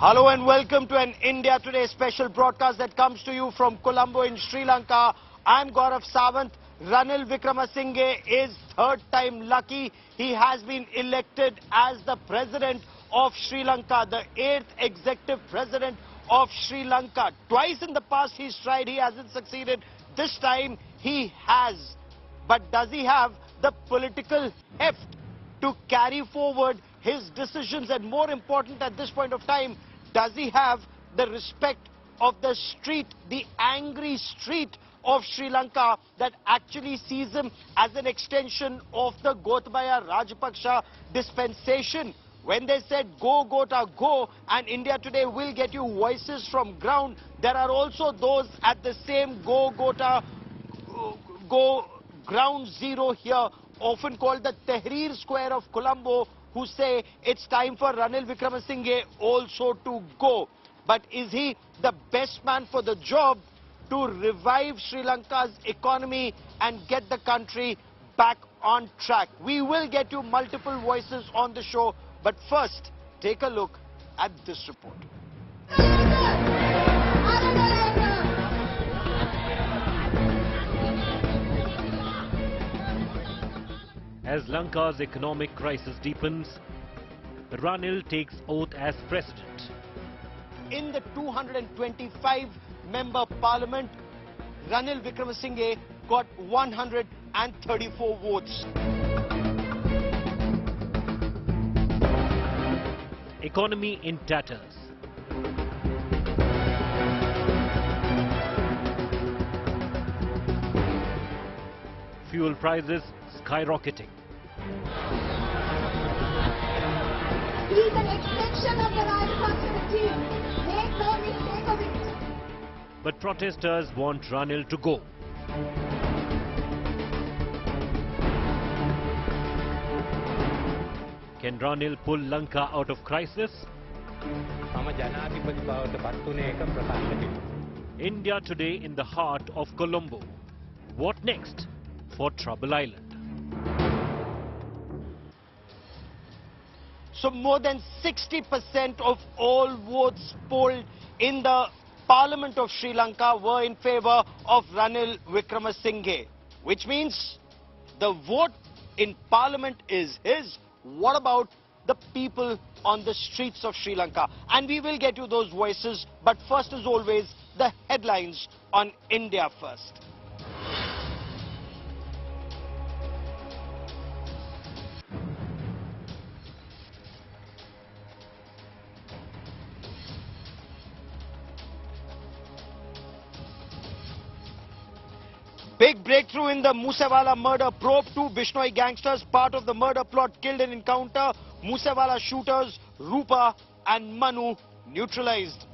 Hello and welcome to an India Today special broadcast that comes to you from Colombo in Sri Lanka. I'm Gaurav Sawant. Ranil Wickremesinghe is third time lucky. He has been elected as the president of Sri Lanka, the 8th executive president of Sri Lanka. Twice in the past he's tried, he hasn't succeeded. This time he has. But does he have the political heft to carry forward his decisions, and more important at this point of time, does he have the respect of the street, the angry street of Sri Lanka that actually sees him as an extension of the Gotabaya Rajapaksa dispensation? When they said go Gota go and India Today will get you voices from ground, there are also those at the same go Gota go ground zero here, often called the Tahrir Square of Colombo, who say it's time for Ranil Wickremesinghe also to go. But is he the best man for the job to revive Sri Lanka's economy and get the country back on track? We will get you multiple voices on the show, but first, take a look at this report. As Lanka's economic crisis deepens, Ranil takes oath as president. In the 225-member parliament, Ranil Wickremesinghe got 134 votes. Economy in tatters. Fuel prices skyrocketing. He's an extension of the Rajapaksa regime. Make no mistake of it. But protesters want Ranil to go. Can Ranil pull Lanka out of crisis? India Today in the heart of Colombo. What next for Trouble Island? So more than 60% of all votes polled in the Parliament of Sri Lanka were in favor of Ranil Wickremesinghe, which means the vote in Parliament is his. What about the people on the streets of Sri Lanka? And we will get you those voices, but first, as always, the headlines on India First. Big breakthrough in the Musewala murder probe. 2 Bishnoi gangsters, part of the murder plot, killed in encounter. Musewala shooters, Rupa and Manu, neutralized.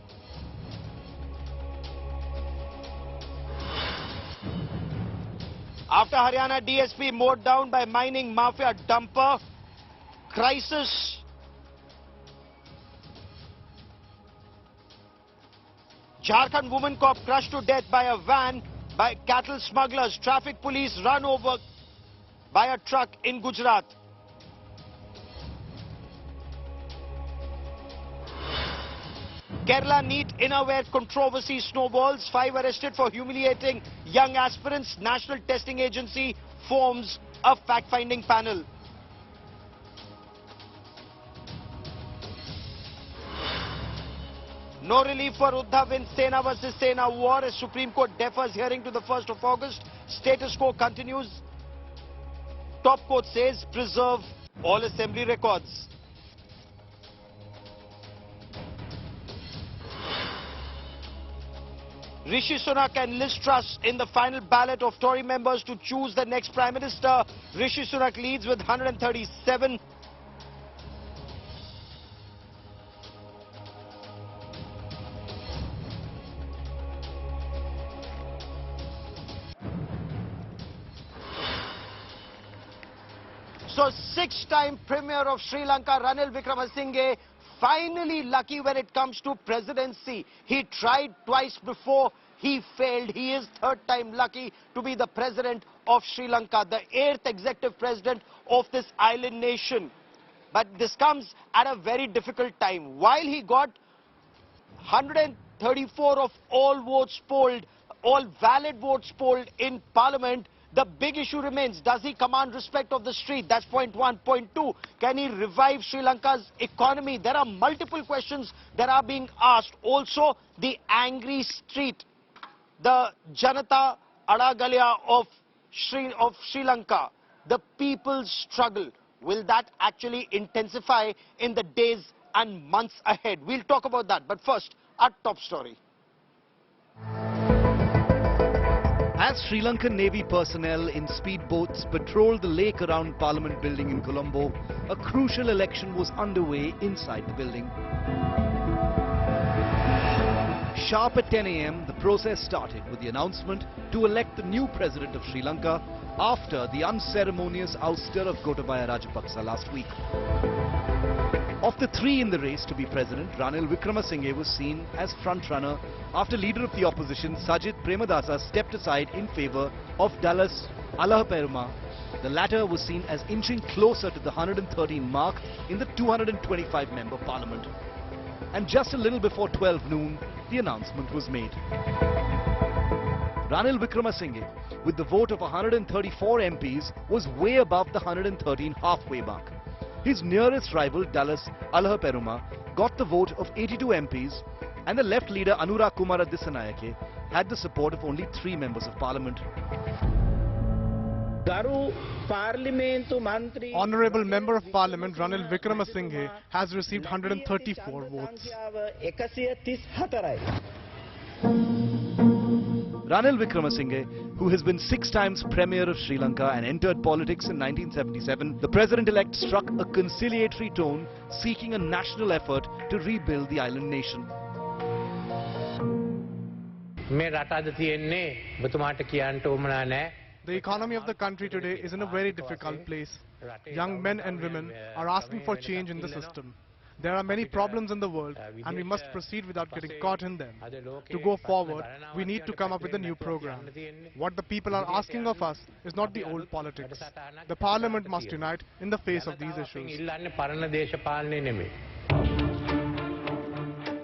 After Haryana DSP mowed down by mining mafia dumper, crisis. Jharkhand woman cop crushed to death by a van by cattle smugglers. Traffic police run over by a truck in Gujarat. Kerala NEET innerwear controversy snowballs. 5 arrested for humiliating young aspirants. National Testing Agency forms a fact-finding panel. No relief for Uddhav in Sena versus Sena war as Supreme Court defers hearing to the 1st of August. Status quo continues. Top court says preserve all assembly records. Rishi Sunak and Liz Truss in the final ballot of Tory members to choose the next Prime Minister. Rishi Sunak leads with 137. So 6-time Premier of Sri Lanka, Ranil Wickremesinghe, finally lucky when it comes to presidency. He tried twice before, he failed. He is third time lucky to be the president of Sri Lanka, the 8th executive president of this island nation. But this comes at a very difficult time. While he got 134 of all votes polled, all valid votes polled in Parliament. The big issue remains, does he command respect of the street? That's point one. Point two, can he revive Sri Lanka's economy? There are multiple questions that are being asked. Also, the angry street, the Janata Adagalia of Sri Lanka, the people's struggle. Will that actually intensify in the days and months ahead? We'll talk about that. But first, our top story. As Sri Lankan Navy personnel in speedboats patrolled the lake around Parliament building in Colombo, a crucial election was underway inside the building. Sharp at 10 a.m, the process started with the announcement to elect the new president of Sri Lanka after the unceremonious ouster of Gotabaya Rajapaksa last week. Of the three in the race to be president, Ranil Wickremesinghe was seen as front-runner after leader of the opposition Sajith Premadasa stepped aside in favour of Dallas Allahaperuma. The latter was seen as inching closer to the 113 mark in the 225-member parliament. And just a little before 12 noon, the announcement was made. Ranil Wickremesinghe, with the vote of 134 MPs, was way above the 113 halfway mark. His nearest rival, Dallas Allahaperuma, got the vote of 82 MPs, and the left leader Anura Kumara Dissanayake had the support of only 3 members of parliament. Honourable Member of Parliament Ranil Wickremesinghe has received 134 votes. Ranil Wickremesinghe, who has been 6 times Premier of Sri Lanka and entered politics in 1977, the President-elect struck a conciliatory tone, seeking a national effort to rebuild the island nation. The economy of the country today is in a very difficult place. Young men and women are asking for change in the system. There are many problems in the world and we must proceed without getting caught in them. To go forward, we need to come up with a new program. What the people are asking of us is not the old politics. The Parliament must unite in the face of these issues.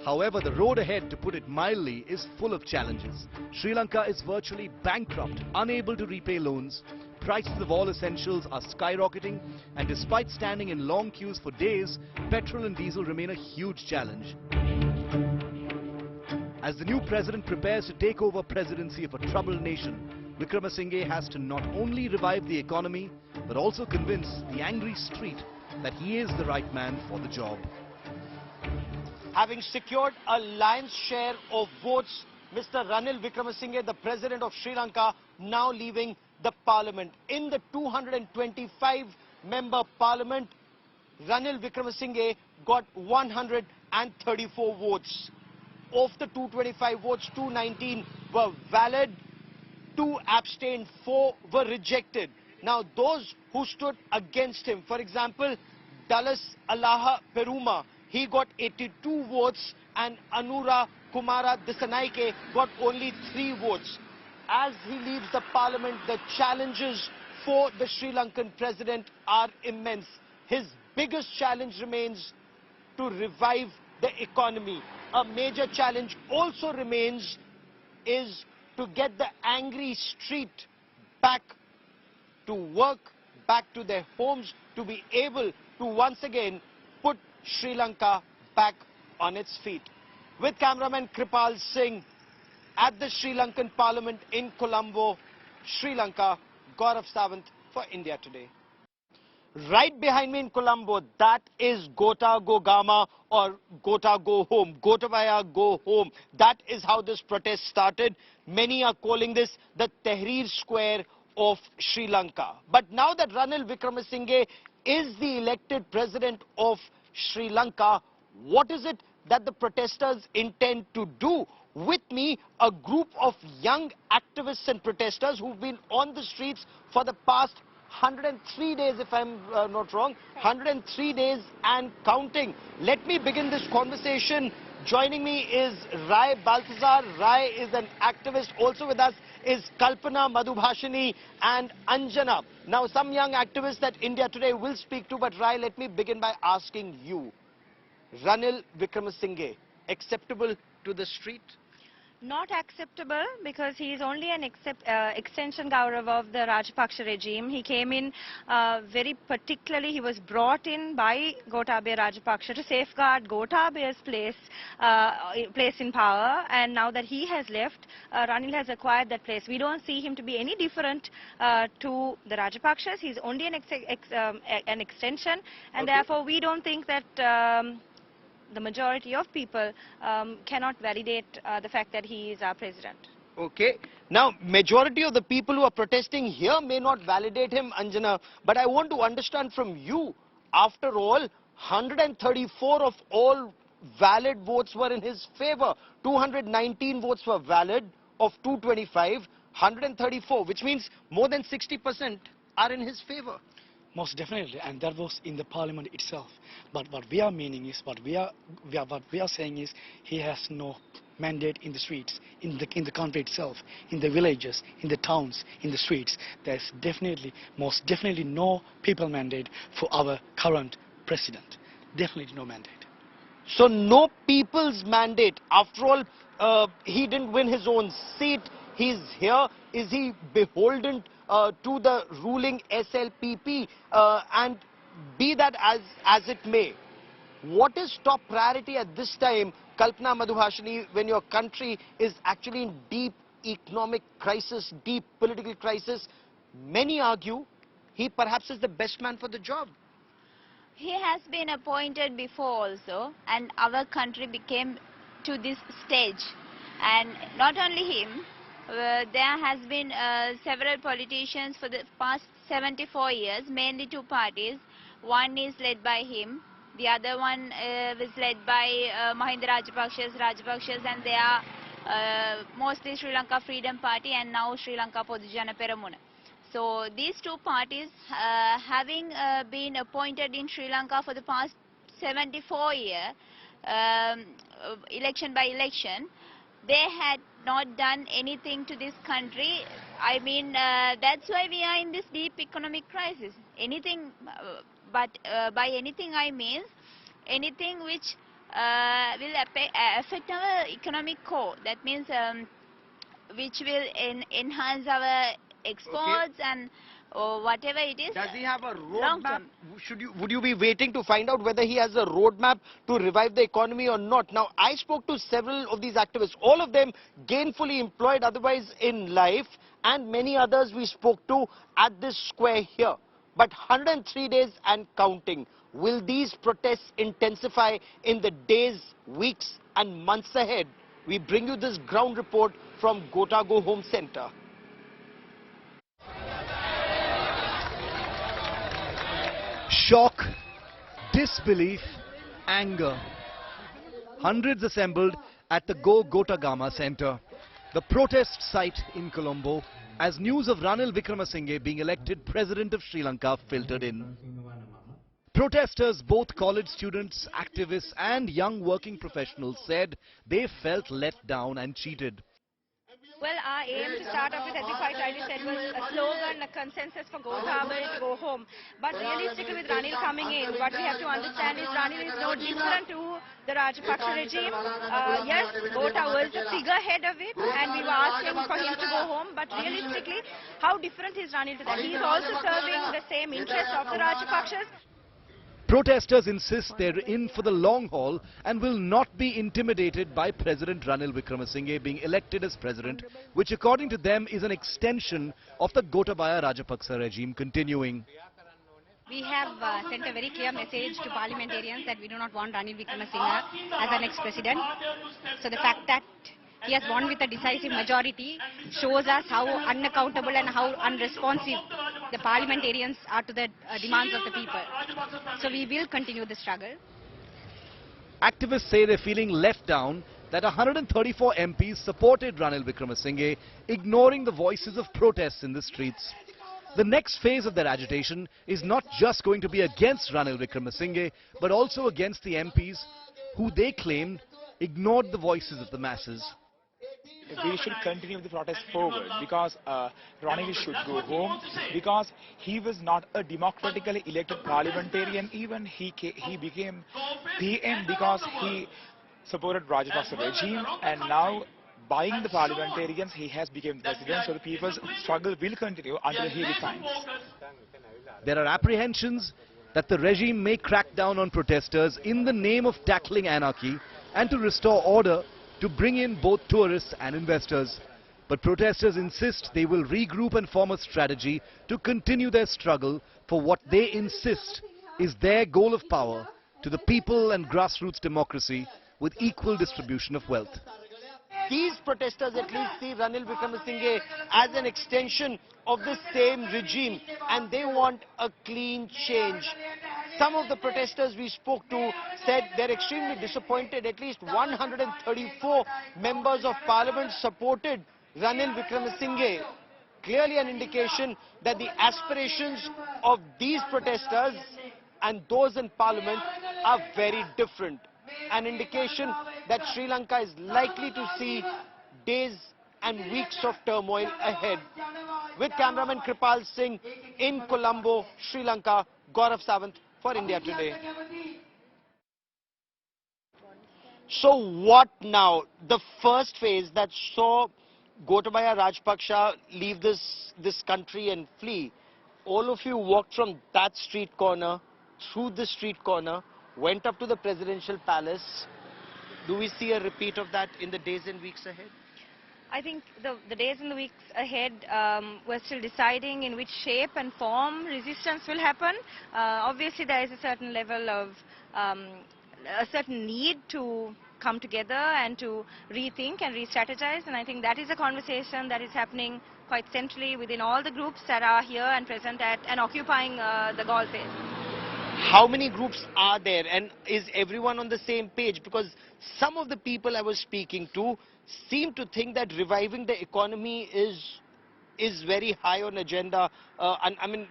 However, the road ahead, to put it mildly, is full of challenges. Sri Lanka is virtually bankrupt, unable to repay loans. Prices of all essentials are skyrocketing, and despite standing in long queues for days, petrol and diesel remain a huge challenge. As the new president prepares to take over presidency of a troubled nation, Wickremesinghe has to not only revive the economy, but also convince the angry street that he is the right man for the job. Having secured a lion's share of votes, Mr. Ranil Wickremesinghe, the president of Sri Lanka, now leaving the parliament. In the 225-member parliament, Ranil Wickremesinghe got 134 votes. Of the 225 votes, 219 were valid, 2 abstained, 4 were rejected. Now, those who stood against him, for example, Dallas Allahaperuma, he got 82 votes, and Anura Kumara Dissanayake got only 3 votes. As he leaves the parliament, the challenges for the Sri Lankan president are immense. His biggest challenge remains to revive the economy. A major challenge also remains is to get the angry street back to work, back to their homes, to be able to once again put Sri Lanka back on its feet. With cameraman Kripal Singh at the Sri Lankan Parliament in Colombo, Sri Lanka, Gaurav Sawant for India Today. Right behind me in Colombo, that is Gota Go Gama or Gota Go Home, Gotabaya Go Home. That is how this protest started. Many are calling this the Tahrir Square of Sri Lanka. But now that Ranil Wickremesinghe is the elected president of Sri Lanka, what is it that the protesters intend to do? With me, a group of young activists and protesters who've been on the streets for the past 103 days, if I'm not wrong, 103 days and counting. Let me begin this conversation. Joining me is Rai Balthazar. Rai is an activist. Also with us is Kalpana, Madhubhashini and Anjana. Now, some young activists that India Today will speak to, but Rai, let me begin by asking you. Ranil Wickremesinghe, acceptable to the street? Not acceptable, because he is only an extension, Gaurav, of the Rajapaksa regime. He came in very particularly, he was brought in by Gotabaya Rajapaksa to safeguard Gotabaya's place in power, and now that he has left, Ranil has acquired that place. We don't see him to be any different to the Rajapakshas. He's only an extension, and therefore we don't think that the majority of people cannot validate the fact that he is our president. Okay. Now, majority of the people who are protesting here may not validate him, Anjana, but I want to understand from you, after all, 134 of all valid votes were in his favor. 219 votes were valid of 225, 134, which means more than 60% are in his favor. Most definitely, and that was in the parliament itself. But what we are meaning is, what we are saying is, he has no mandate in the streets, in the country itself, in the villages, in the towns, in the streets. There's most definitely no people mandate for our current president. Definitely no mandate. So no people's mandate. After all, he didn't win his own seat. He's here. Is he beholden to the ruling SLPP? And be that as it may, what is top priority at this time, Kalpana Madhubhashini, when your country is actually in deep economic crisis, deep political crisis? Many argue he perhaps is the best man for the job. He has been appointed before also, and our country became to this stage. And not only him, there has been several politicians for the past 74 years, mainly two parties. One is led by him, the other one was led by Mahinda Rajapakshas, and they are mostly Sri Lanka Freedom Party and now Sri Lanka Podujana Peramuna. So these two parties, having been appointed in Sri Lanka for the past 74 years, election by election, they had not done anything to this country. I mean, that's why we are in this deep economic crisis. Anything, but by anything I mean anything which will affect our economic core. That means which will enhance our exports and whatever it is. Does he have a roadmap? Would you be waiting to find out whether he has a roadmap to revive the economy or not? Now, I spoke to several of these activists, all of them gainfully employed otherwise in life, and many others we spoke to at this square here. But 103 days and counting. Will these protests intensify in the days, weeks and months ahead? We bring you this ground report from Gotago Home Center. Shock, disbelief, anger. Hundreds assembled at the Go Gotagama Centre, the protest site in Colombo, as news of Ranil Wickremesinghe being elected President of Sri Lanka filtered in. Protesters, both college students, activists and young working professionals, said they felt let down and cheated. Well, our aim to start off with, as you quite rightly said, was a slogan, a consensus for Gotabaya to go home. But realistically, with Ranil coming in, what we have to understand is Ranil is no different to the Rajapaksa regime. Yes, Gota was the figurehead of it, and we were asking for him to go home. But realistically, how different is Ranil to that? He is also serving the same interests of the Rajapaksas. Protesters insist they're in for the long haul and will not be intimidated by President Ranil Wickremesinghe being elected as president, which according to them is an extension of the Gotabaya Rajapaksa regime continuing. We have sent a very clear message to parliamentarians that we do not want Ranil Wickremesinghe as our next president. So the fact that he has won with a decisive majority shows us how unaccountable and how unresponsive the parliamentarians are to the demands of the people. So we will continue the struggle. Activists say they're feeling left down, that 134 MPs supported Ranil Wickremesinghe, ignoring the voices of protests in the streets. The next phase of their agitation is not just going to be against Ranil Wickremesinghe, but also against the MPs who they claimed ignored the voices of the masses. We should continue the protest forward because Ranil should go home because he was not a democratically elected parliamentarian. Even he became PM because he supported Rajapaksa regime, and now buying the parliamentarians, he has become president. So the people's struggle will continue until he resigns. There are apprehensions that the regime may crack down on protesters in the name of tackling anarchy and to restore order to bring in both tourists and investors. But protesters insist they will regroup and form a strategy to continue their struggle for what they insist is their goal of power to the people and grassroots democracy with equal distribution of wealth. These protesters at least see Ranil Wickremesinghe as an extension of the same regime, and they want a clean change. Some of the protesters we spoke to said they're extremely disappointed. At least 134 members of parliament supported Ranil Wickremesinghe. Clearly an indication that the aspirations of these protesters and those in parliament are very different. An indication that Sri Lanka is likely to see days and weeks of turmoil ahead. With cameraman Kripal Singh in Colombo, Sri Lanka, Gaurav Sawant for India Today. So what now? The first phase that saw Gotabaya Rajapaksa leave this country and flee. All of you walked from that street corner, through the street corner, went up to the presidential palace. Do we see a repeat of that in the days and weeks ahead? I think the days and the weeks ahead, we're still deciding in which shape and form resistance will happen. Obviously, there is a certain level of, a certain need to come together and to rethink and re-strategize. And I think that is a conversation that is happening quite centrally within all the groups that are here and present at and occupying the golf-face. How many groups are there, and is everyone on the same page? Because some of the people I was speaking to seem to think that reviving the economy is very high on agenda. I mean,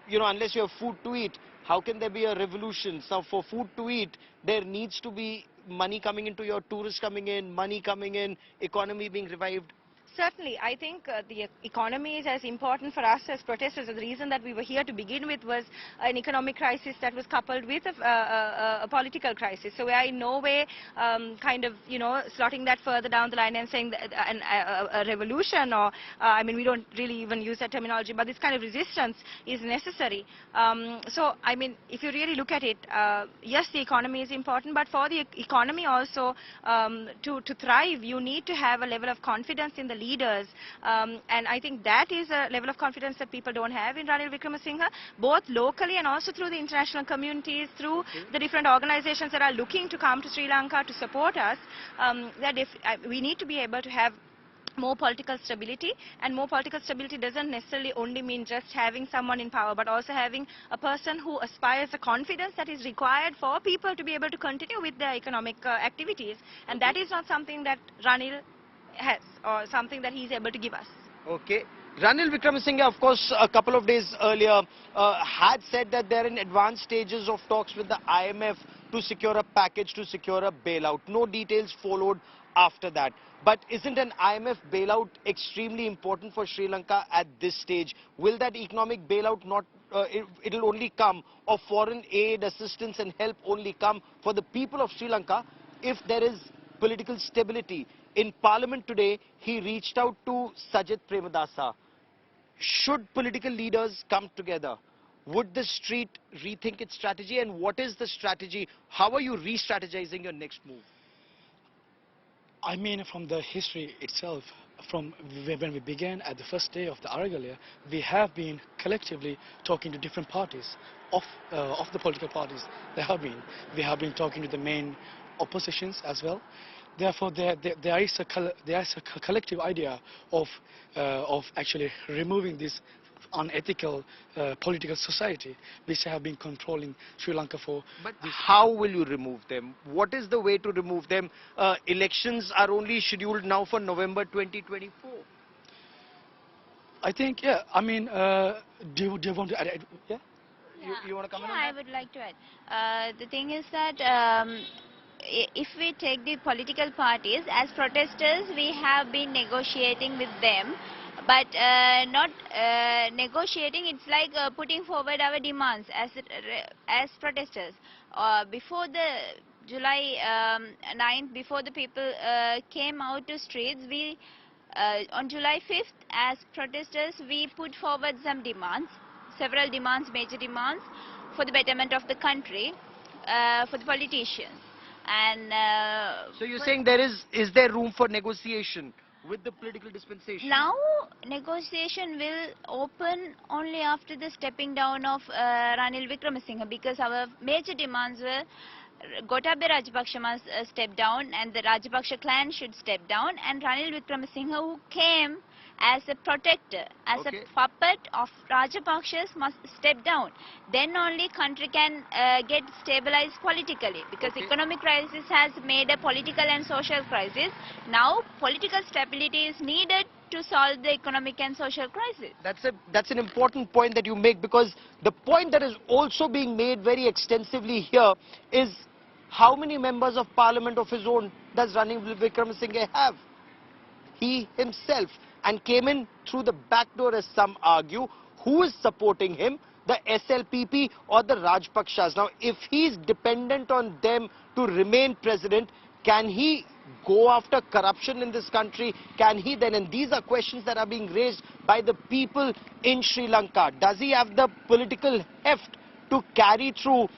you know, unless you have food to eat, how can there be a revolution? So for food to eat, there needs to be money coming into your tourists coming in, money coming in, economy being revived. Certainly, I think the economy is as important for us as protesters. The reason that we were here to begin with was an economic crisis that was coupled with a political crisis. So we are in no way kind of, you know, slotting that further down the line and saying that a revolution, or I mean, we don't really even use that terminology, but this kind of resistance is necessary. So, I mean, if you really look at it, yes, the economy is important, but for the economy also to thrive, you need to have a level of confidence in the leaders, and I think that is a level of confidence that people don't have in Ranil Wickremesinghe, both locally and also through the international communities, through the different organizations that are looking to come to Sri Lanka to support us. That if we need to be able to have more political stability, and more political stability doesn't necessarily only mean just having someone in power, but also having a person who aspires the confidence that is required for people to be able to continue with their economic activities, and that is not something that Ranil has, or something that he is able to give us. Okay. Ranil Wickremesinghe, of course, a couple of days earlier had said that they're in advanced stages of talks with the IMF to secure a package, to secure a bailout. No details followed after that. But isn't an IMF bailout extremely important for Sri Lanka at this stage? Will that economic bailout not, it'll only come, or foreign aid, assistance and help only come for the people of Sri Lanka if there is political stability? In Parliament today, he reached out to Sajid Premadasa. Should political leaders come together? Would the street rethink its strategy, and what is the strategy? How are you re-strategizing your next move? I mean, from the history itself, from when we began at the first day of the Aragalia, we have been collectively talking to different parties of the political parties. We have been talking to the main oppositions as well. Therefore, there is a collective idea of actually removing this unethical political society which have been controlling Sri Lanka for. But how will you remove them? What is the way to remove them? Elections are only scheduled now for November 2024. I think, yeah. I mean, do you want to add? Yeah. You want to comment on that? I would like to add. The thing is that if we take the political parties, as protesters, we have been negotiating with them, but not negotiating. It's like putting forward our demands as protesters. July 9th, before the people came out to streets, we on July 5th, as protesters, we put forward some demands, several demands, major demands, for the betterment of the country, for the politicians. And so you're saying is there room for negotiation with the political dispensation? now negotiation will open only after the stepping down of Ranil Wickremesinghe, because our major demands were Gotabaya Rajapaksa must step down, and the Rajapaksa clan should step down, and Ranil Wickremesinghe, who came as a protector, as a puppet of Rajapaksas, must step down. Then only country can get stabilized politically, because economic crisis has made a political and social crisis. Now political stability is needed to solve the economic and social crisis. That's an important point that you make, because the point that is also being made very extensively here is how many members of parliament of his own does Ranil Wickremesinghe have? He himself, and came in through the back door, as some argue. Who is supporting him? The SLPP or the Rajapakshas? Now, if he's dependent on them to remain president, can he go after corruption in this country? Can he then, and these are questions that are being raised by the people in Sri Lanka, does he have the political heft to carry through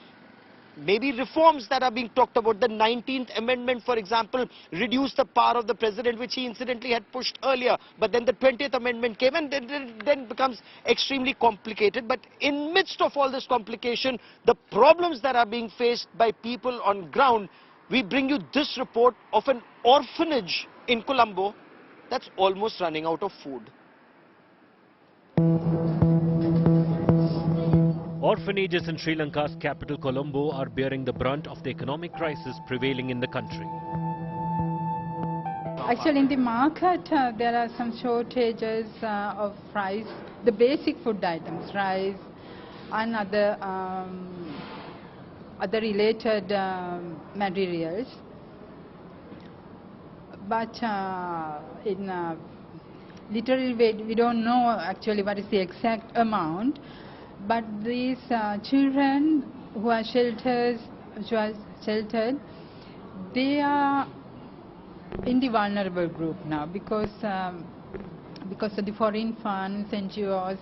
maybe reforms that are being talked about? The 19th amendment, for example, reduced the power of the president, which he incidentally had pushed earlier. But then the 20th amendment came, and then becomes extremely complicated. But in midst of all this complication, the problems that are being faced by people on ground, we bring you this report of an orphanage in Colombo that's almost running out of food. Orphanages in Sri Lanka's capital Colombo are bearing the brunt of the economic crisis prevailing in the country. Actually, in the market, there are some shortages of rice, the basic food items, rice and other related materials. But literally, we don't know actually what is the exact amount. But these children who are sheltered, they are in the vulnerable group now, because of the foreign funds, NGOs,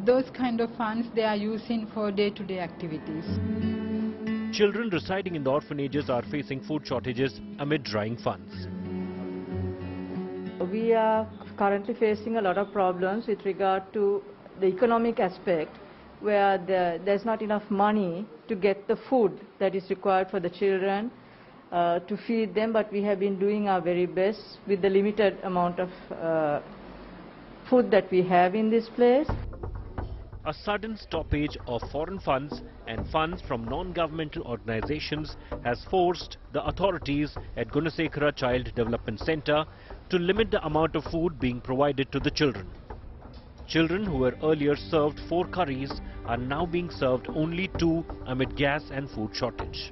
those kind of funds they are using for day-to-day activities. Children residing in the orphanages are facing food shortages amid drying funds. We are currently facing a lot of problems with regard to the economic aspect, where there's not enough money to get the food that is required for the children to feed them, but we have been doing our very best with the limited amount of food that we have in this place. A sudden stoppage of foreign funds and funds from non-governmental organizations has forced the authorities at Gunasekara Child Development Center to limit the amount of food being provided to the children. Children who were earlier served 4 curries are now being served only 2 amid gas and food shortage.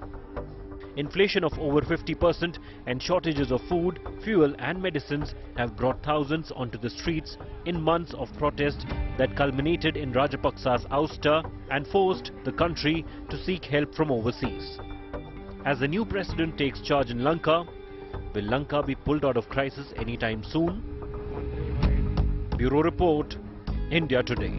Inflation of over 50% and shortages of food, fuel and medicines have brought thousands onto the streets in months of protest that culminated in Rajapaksa's ouster and forced the country to seek help from overseas. As the new president takes charge in Lanka, will Lanka be pulled out of crisis anytime soon? Bureau Report, India Today.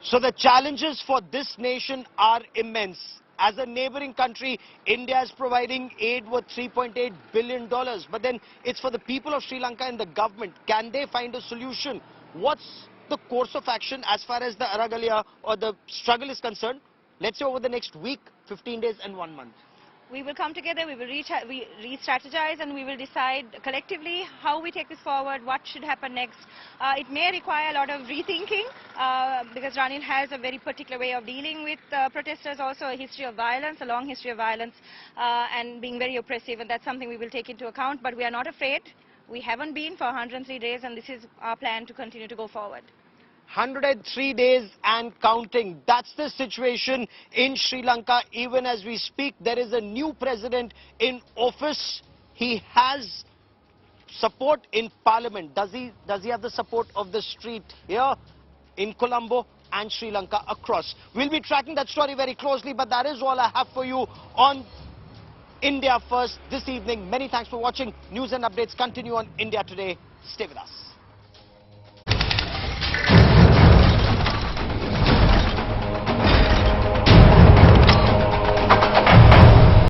So the challenges for this nation are immense. As a neighboring country, India is providing aid worth $3.8 billion. But then it's for the people of Sri Lanka and the government. Can they find a solution? What's the course of action as far as the Aragalia or the struggle is concerned? Let's say over the next week, 15 days and 1 month. We will come together, we will re-strategize, and we will decide collectively how we take this forward, what should happen next. It may require a lot of rethinking because Ranil has a very particular way of dealing with protesters, also a history of violence, a long history of violence and being very oppressive, and that's something we will take into account. But we are not afraid. We haven't been for 103 days, and this is our plan to continue to go forward. 103 days and counting. That's the situation in Sri Lanka. Even as we speak, there is a new president in office. He has support in parliament. Does he have the support of the street here in Colombo? and Sri Lanka across. We'll be tracking that story very closely, but that is all I have for you on India First this evening. Many thanks for watching. News and updates continue on India Today. Stay with us.